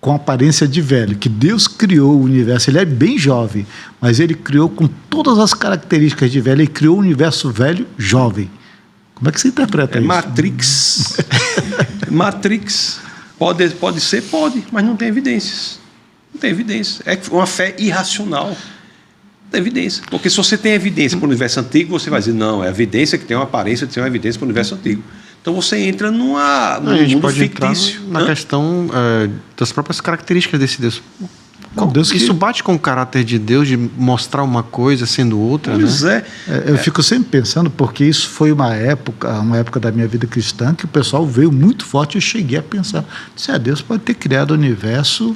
com aparência de velho, que Deus criou o universo, ele é bem jovem, mas ele criou com todas as características de velho, ele criou o universo velho jovem. Como é que você interpreta isso? Matrix. Matrix. Pode ser, mas não tem evidências. Não tem evidência. É uma fé irracional. Não tem evidência. Porque se você tem evidência para o universo antigo, você vai dizer, não, é evidência que tem uma aparência de ser uma evidência para o universo antigo. Então você entra num mundo fictício. Na questão das próprias características desse Deus. Isso bate com o caráter de Deus de mostrar uma coisa sendo outra, Pois né? Eu fico sempre pensando, porque isso foi uma época da minha vida cristã que o pessoal veio muito forte. Eu cheguei a pensar, Deus pode ter criado o universo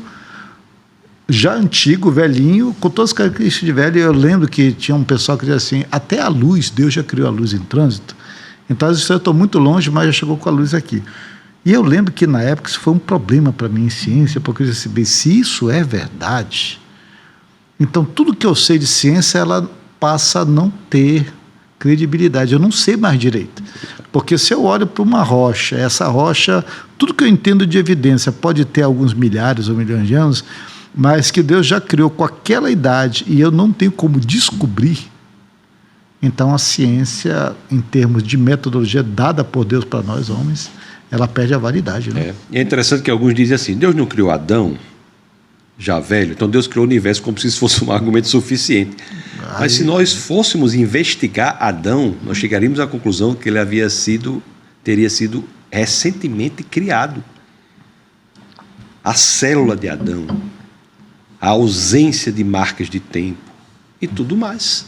já antigo, velhinho, com todas as características de velho. Eu lembro que tinha um pessoal que dizia assim, até a luz, Deus já criou a luz em trânsito. Então, às vezes eu estou muito longe, mas já chegou com a luz aqui. E eu lembro que na época isso foi um problema para mim em ciência, porque eu disse, bem, se isso é verdade, então tudo que eu sei de ciência, ela passa a não ter credibilidade. Eu não sei mais direito. Porque se eu olho para uma rocha, essa rocha, tudo que eu entendo de evidência pode ter alguns milhares ou milhões de anos, mas que Deus já criou com aquela idade e eu não tenho como descobrir, então a ciência, em termos de metodologia dada por Deus para nós homens, ela perde a validade. Né? É interessante que alguns dizem assim, Deus não criou Adão já velho, então Deus criou o universo como se isso fosse um argumento suficiente. Mas se nós fôssemos investigar Adão, nós chegaríamos à conclusão que ele teria sido recentemente criado. A célula de Adão, a ausência de marcas de tempo e tudo mais.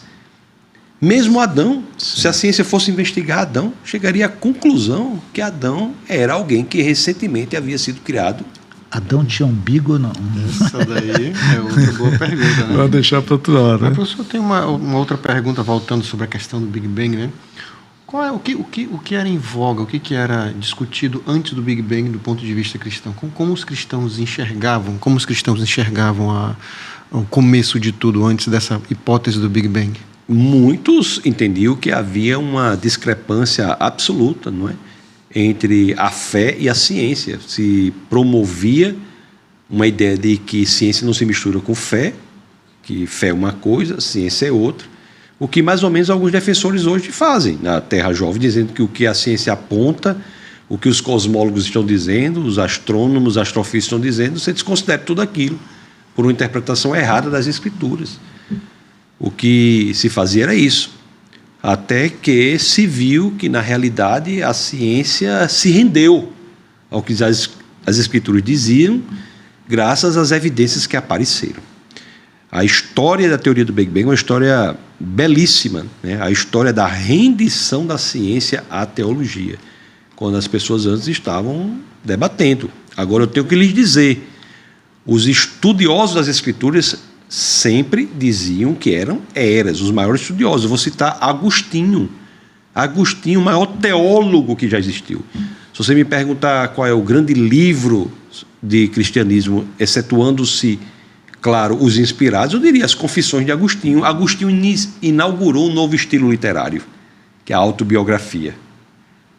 Mesmo Adão, se a ciência fosse investigar Adão, chegaria à conclusão que Adão era alguém que recentemente havia sido criado. Adão tinha umbigo ou não? Essa daí é outra boa pergunta, né? Vou deixar para outra hora. Mas, professor, tem uma outra pergunta voltando sobre a questão do Big Bang, né? O que era em voga, o que era discutido antes do Big Bang do ponto de vista cristão? Como os cristãos enxergavam o começo de tudo antes dessa hipótese do Big Bang? Muitos entendiam que havia uma discrepância absoluta, não é? Entre a fé e a ciência. Se promovia uma ideia de que ciência não se mistura com fé, que fé é uma coisa, ciência é outra. O que mais ou menos alguns defensores hoje fazem na Terra Jovem, dizendo que o que a ciência aponta, o que os cosmólogos estão dizendo, os astrônomos, astrofísicos estão dizendo, você desconsidera tudo aquilo por uma interpretação errada das Escrituras. O que se fazia era isso, até que se viu que, na realidade, a ciência se rendeu ao que as Escrituras diziam, graças às evidências que apareceram. A história da teoria do Big Bang é uma história belíssima, né? A história da rendição da ciência à teologia, quando as pessoas antes estavam debatendo. Agora eu tenho que lhes dizer, os estudiosos das Escrituras sempre diziam que eram eras, os maiores estudiosos. Eu vou citar Agostinho, o maior teólogo que já existiu. Se você me perguntar qual é o grande livro de cristianismo, excetuando-se, claro, os inspirados, eu diria as Confissões de Agostinho. Agostinho inaugurou um novo estilo literário, que é a autobiografia.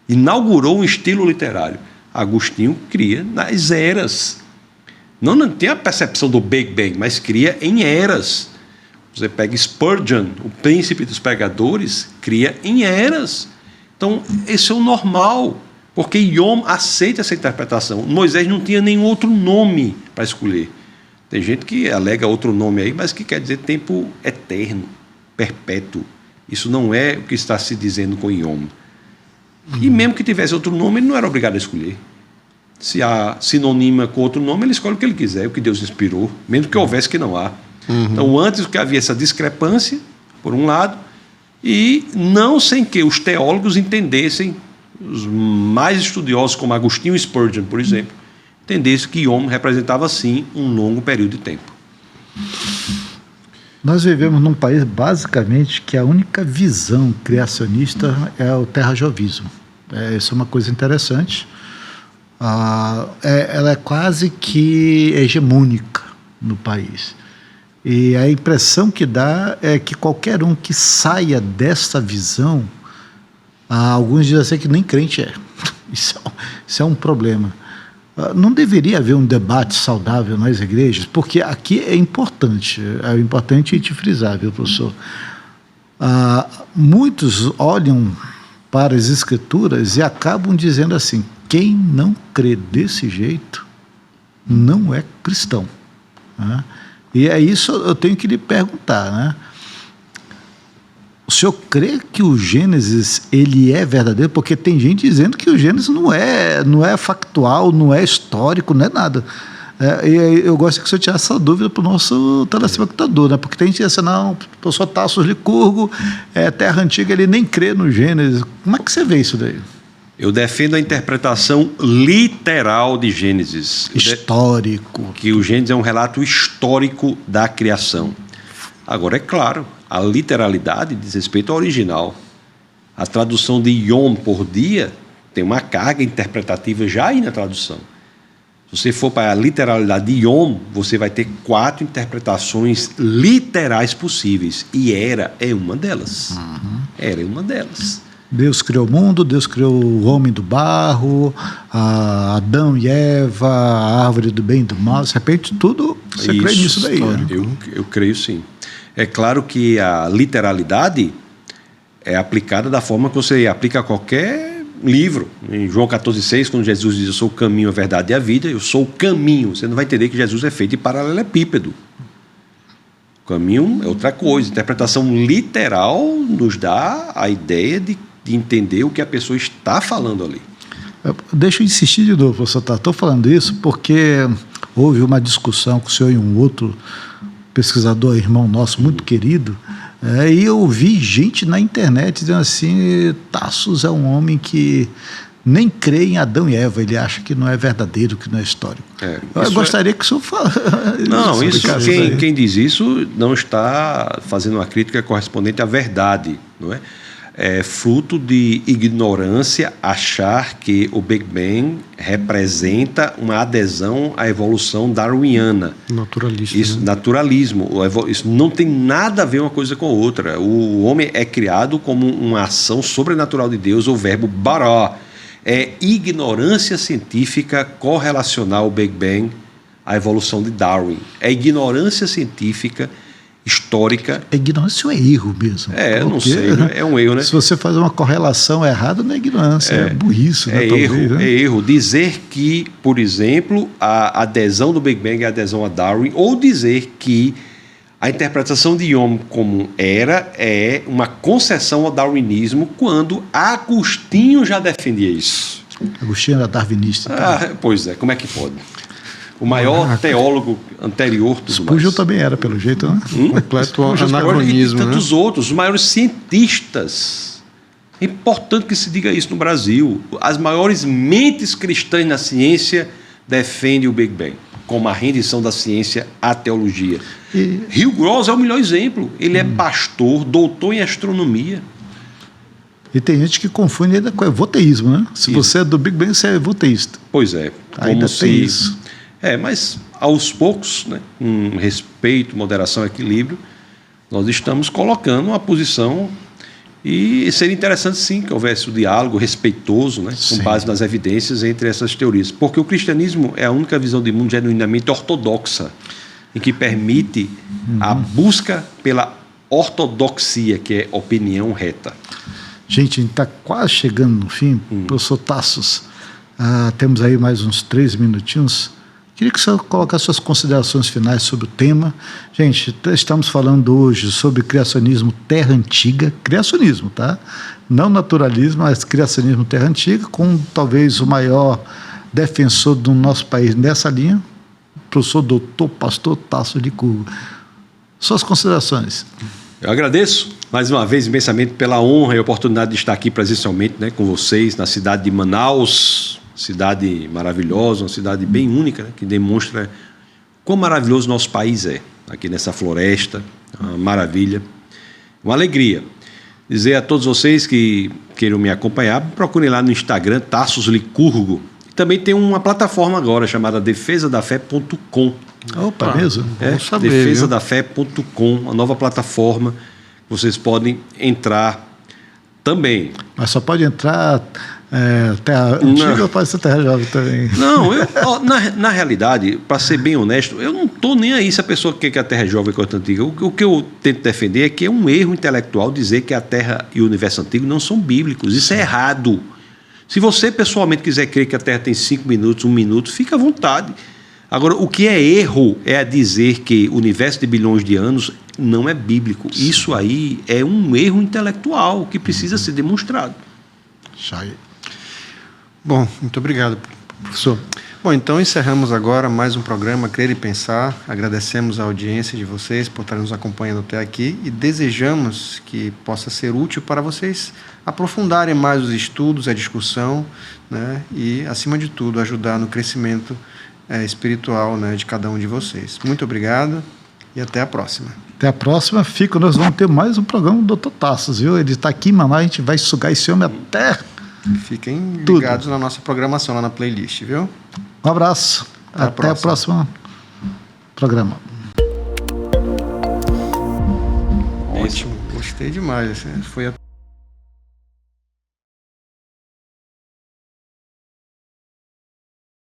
Inaugurou um estilo literário. Agostinho cria nas eras. Não tem a percepção do Big Bang, mas cria em eras. Você pega Spurgeon, o príncipe dos pregadores, cria em eras. Então, esse é o normal, porque Yom aceita essa interpretação. Moisés não tinha nenhum outro nome para escolher. Tem gente que alega outro nome aí, mas que quer dizer tempo eterno, perpétuo. Isso não é o que está se dizendo com Yom. E mesmo que tivesse outro nome, ele não era obrigado a escolher. Se há sinônima com outro nome, ele escolhe o que ele quiser, o que Deus inspirou, mesmo que houvesse que não há. Então, antes que havia essa discrepância, por um lado, e não sem que os teólogos entendessem, os mais estudiosos, como Agostinho e Spurgeon, por exemplo, entendessem que Yom representava, sim, um longo período de tempo. Nós vivemos num país, basicamente, que a única visão criacionista é o terrajovismo. Isso é uma coisa interessante. Ela é quase que hegemônica no país. E a impressão que dá é que qualquer um que saia dessa visão, alguns dizem assim que nem crente é. Isso é um problema. Não deveria haver um debate saudável nas igrejas, porque aqui é importante a gente frisar, viu, professor? Muitos olham para as Escrituras e acabam dizendo assim, quem não crê desse jeito não é cristão. Né? E é isso eu tenho que lhe perguntar, né? O senhor crê que o Gênesis ele é verdadeiro? Porque tem gente dizendo que o Gênesis não é factual, não é histórico, não é nada. E eu gosto que o senhor tirasse essa dúvida para o nosso telespectador, né? Porque tem gente assim, não, o professor Tasso Licurgo, Terra Antiga, ele nem crê no Gênesis. Como é que você vê isso daí? Eu defendo a interpretação literal de Gênesis. Histórico. Que o Gênesis é um relato histórico da criação. Agora, é claro, a literalidade diz respeito ao original. A tradução de Yom por dia tem uma carga interpretativa já aí na tradução. Se você for para a literalidade de Yom, você vai ter 4 interpretações literais possíveis. E Era é uma delas. Era é uma delas. Deus criou o mundo, Deus criou o homem do barro, Adão e Eva, a árvore do bem e do mal. De repente, tudo você crê nisso daí. Né? Eu creio sim. É claro que a literalidade é aplicada da forma que você aplica a qualquer livro. Em João 14,6, quando Jesus diz: eu sou o caminho, a verdade e a vida, eu sou o caminho. Você não vai entender que Jesus é feito de paralelepípedo. O caminho é outra coisa. A interpretação literal nos dá a ideia de entender o que a pessoa está falando ali. Deixa eu insistir de novo, professor. Estou falando isso porque houve uma discussão com o senhor e um outro pesquisador, irmão nosso, muito querido, e eu vi gente na internet dizendo assim: Tassos é um homem que nem crê em Adão e Eva, ele acha que não é verdadeiro, que não é histórico. Eu gostaria que o senhor falasse. Não, quem diz isso não está fazendo uma crítica correspondente à verdade, não é? É fruto de ignorância achar que o Big Bang representa uma adesão à evolução darwiniana. Naturalista. Isso, né? Naturalismo. Isso não tem nada a ver uma coisa com a outra. O homem é criado como uma ação sobrenatural de Deus, o verbo bara. É ignorância científica correlacionar o Big Bang à evolução de Darwin. É ignorância científica histórica. É ignorância ou é erro mesmo? Eu não sei, né? É um erro, né? Se você faz uma correlação errada, não é ignorância, é burrice. Né, é erro. Dizer que, por exemplo, a adesão do Big Bang é a adesão a Darwin, ou dizer que a interpretação de Yom como Era é uma concessão ao darwinismo, quando Agostinho já defendia isso. Agostinho era darwinista. Então. Pois é, como é que pode? O maior teólogo anterior. Spurgeon também era, pelo jeito, né? Completo anacronismo, e tantos outros, os maiores cientistas. É importante que se diga isso no Brasil. As maiores mentes cristãs na ciência defendem o Big Bang, como a rendição da ciência à teologia. Hugh Ross é o melhor exemplo. Ele é pastor, doutor em astronomia. E tem gente que confunde ainda com evoteísmo, né? Se você é do Big Bang, você é evoteísta. Pois é. Ainda tem isso. Mas aos poucos, né, com respeito, moderação, equilíbrio, nós estamos colocando uma posição, e seria interessante sim que houvesse o diálogo respeitoso, né, com base nas evidências entre essas teorias, porque o cristianismo é a única visão de mundo genuinamente ortodoxa, em que permite a busca pela ortodoxia, que é opinião reta. Gente, a gente está quase chegando no fim. Professor Tassos, temos aí mais uns 3 minutinhos. Queria que o senhor colocasse suas considerações finais sobre o tema. Gente, estamos falando hoje sobre criacionismo terra antiga, criacionismo, tá? Não naturalismo, mas criacionismo terra antiga, com talvez o maior defensor do nosso país nessa linha, o professor doutor pastor Tassos Licurgo. Suas considerações. Eu agradeço mais uma vez imensamente pela honra e oportunidade de estar aqui presencialmente, né, com vocês na cidade de Manaus. Cidade maravilhosa, uma cidade bem única, né, que demonstra quão maravilhoso nosso país é, aqui nessa floresta, uma maravilha, uma alegria. Dizer a todos vocês que queiram me acompanhar, procurem lá no Instagram, Tassos Licurgo. Também tem uma plataforma agora chamada defesadafé.com. Opa, mesmo? Defesadafé.com, uma nova plataforma que vocês podem entrar também. Mas só pode entrar... terra antiga ou pode ser terra jovem também? Não, na realidade, para ser bem honesto, eu não estou nem aí se a pessoa quer que a terra é jovem ou a antiga. O que eu tento defender é que é um erro intelectual dizer que a terra e o universo antigo não são bíblicos. Isso é errado. Se você pessoalmente quiser crer que a terra tem 5 minutos, 1 minuto, fica à vontade. Agora, o que é erro é dizer que o universo de bilhões de anos não é bíblico. Isso aí é um erro intelectual que precisa ser demonstrado. Bom, muito obrigado, professor. Bom, então encerramos agora mais um programa Crer e Pensar. Agradecemos a audiência de vocês por estarem nos acompanhando até aqui e desejamos que possa ser útil para vocês aprofundarem mais os estudos, a discussão, né? E, acima de tudo, ajudar no crescimento espiritual, né, de cada um de vocês. Muito obrigado e até a próxima. Até a próxima. Nós vamos ter mais um programa do Dr. Tassos, viu? Ele está aqui em Manaus, a gente vai sugar esse homem até... Fiquem ligados na nossa programação, lá na playlist, viu? Um abraço. Até o próximo programa. Ótimo, gostei demais. Foi a